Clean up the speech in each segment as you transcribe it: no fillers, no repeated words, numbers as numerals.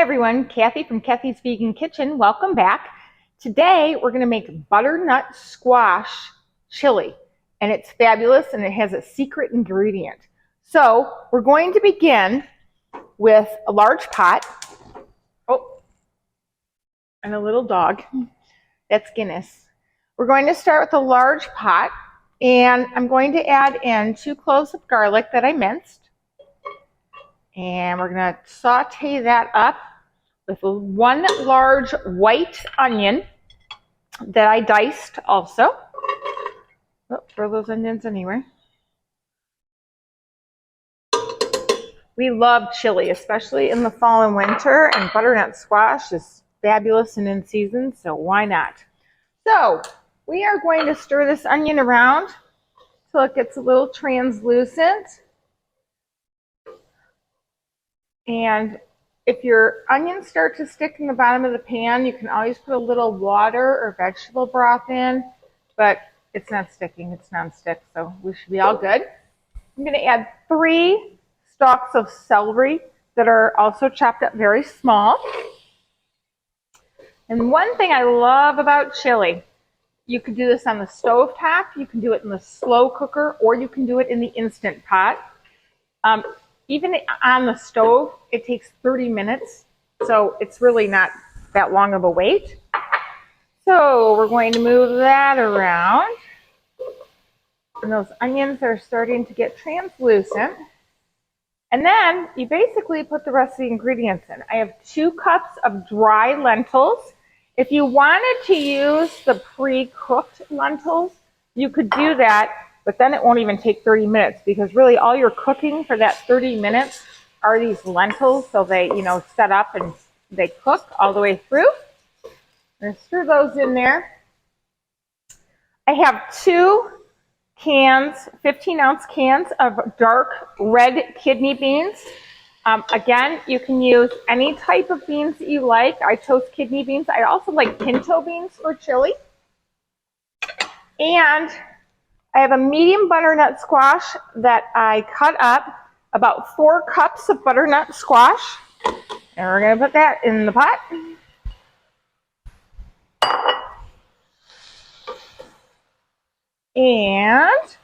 Hi everyone, Kathy from Kathy's Vegan Kitchen. Welcome back. Today we're going to make butternut squash chili, and it's fabulous and it has a secret ingredient. So we're going to begin with a large pot. Oh, and a little dog. That's Guinness. We're going to start with a large pot, and I'm going to add in 2 cloves of garlic that I minced. And we're going to saute that up with 1 large white onion that I diced also. Oh, throw those onions anywhere. We love chili, especially in the fall and winter, and butternut squash is fabulous and in season, so why not? So we are going to stir this onion around till it gets a little translucent. And if your onions start to stick in the bottom of the pan, you can always put a little water or vegetable broth in, but it's not sticking, it's nonstick, so we should be all good. I'm going to add 3 stalks of celery that are also chopped up very small. And one thing I love about chili, you can do this on the stove top, you can do it in the slow cooker, or you can do it in the Instant Pot. Even on the stove, it takes 30 minutes, so it's really not that long of a wait. So we're going to move that around. And those onions are starting to get translucent. And then you basically put the rest of the ingredients in. I have 2 cups of dry lentils. If you wanted to use the pre-cooked lentils, you could do that. But then it won't even take 30 minutes because really all you're cooking for that 30 minutes are these lentils. So they, set up and they cook all the way through. I'm going to stir those in there. I have 2 cans, 15-ounce cans of dark red kidney beans. Again, you can use any type of beans that you like. I chose kidney beans. I also like pinto beans for chili. And I have a medium butternut squash that I cut up, about 4 cups of butternut squash. And we're going to put that in the pot. And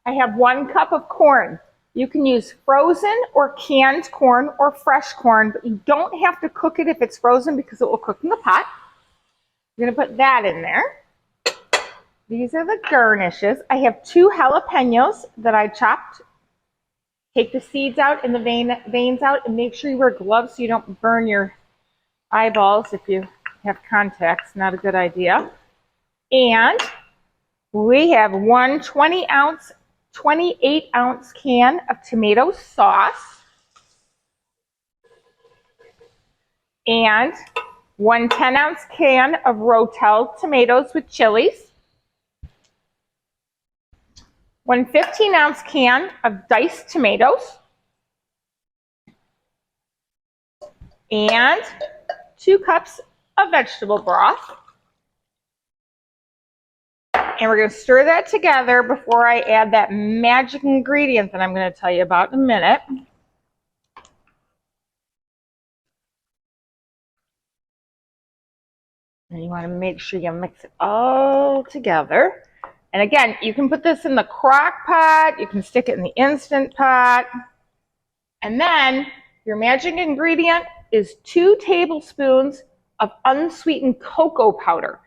I have 1 cup of corn. You can use frozen or canned corn or fresh corn, but you don't have to cook it if it's frozen because it will cook in the pot. I'm going to put that in there. These are the garnishes. I have 2 jalapenos that I chopped. Take the seeds out and the veins out, and make sure you wear gloves so you don't burn your eyeballs if you have contacts. Not a good idea. And we have 1 28-ounce can of tomato sauce and 1 10-ounce can of Rotel tomatoes with chilies. 1 15-ounce can of diced tomatoes, and 2 cups of vegetable broth. And we're going to stir that together before I add that magic ingredient that I'm going to tell you about in a minute. And you want to make sure you mix it all together. And again, you can put this in the crock pot, you can stick it in the Instant Pot. And then your magic ingredient is 2 tablespoons of unsweetened cocoa powder.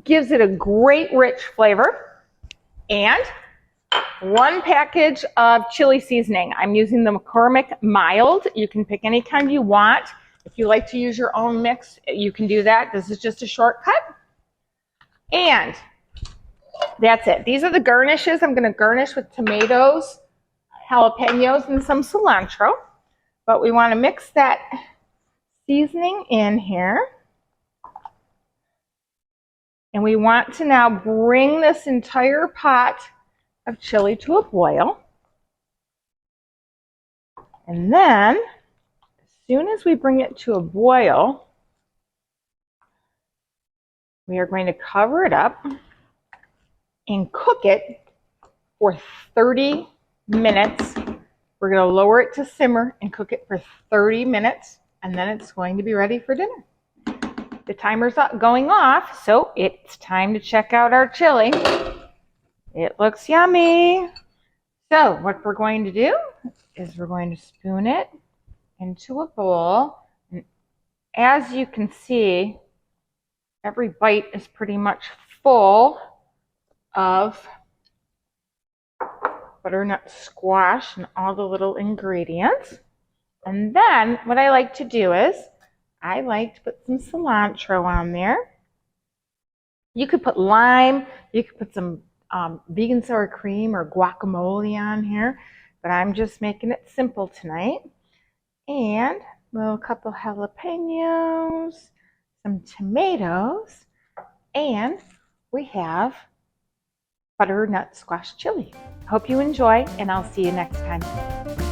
Gives it a great rich flavor. And 1 package of chili seasoning. I'm using the McCormick Mild. You can pick any kind you want. If you like to use your own mix, you can do that. This is just a shortcut. And that's it. These are the garnishes. I'm going to garnish with tomatoes, jalapenos, and some cilantro. But we want to mix that seasoning in here. And we want to now bring this entire pot of chili to a boil. And then, as soon as we bring it to a boil, we are going to cover it up and cook it for 30 minutes. We're going to lower it to simmer and cook it for 30 minutes. and then it's going to be ready for dinner. The timer's going off, so it's time to check out our chili. It looks yummy. So what we're going to do is we're going to spoon it into a bowl. And as you can see, every bite is pretty much full of butternut squash and all the little ingredients. And then what I like to do is I like to put some cilantro on there. You could put lime, you could put some vegan sour cream or guacamole on here, but I'm just making it simple tonight. And a little couple jalapenos, some tomatoes, and we have butternut squash chili. Hope you enjoy, and I'll see you next time.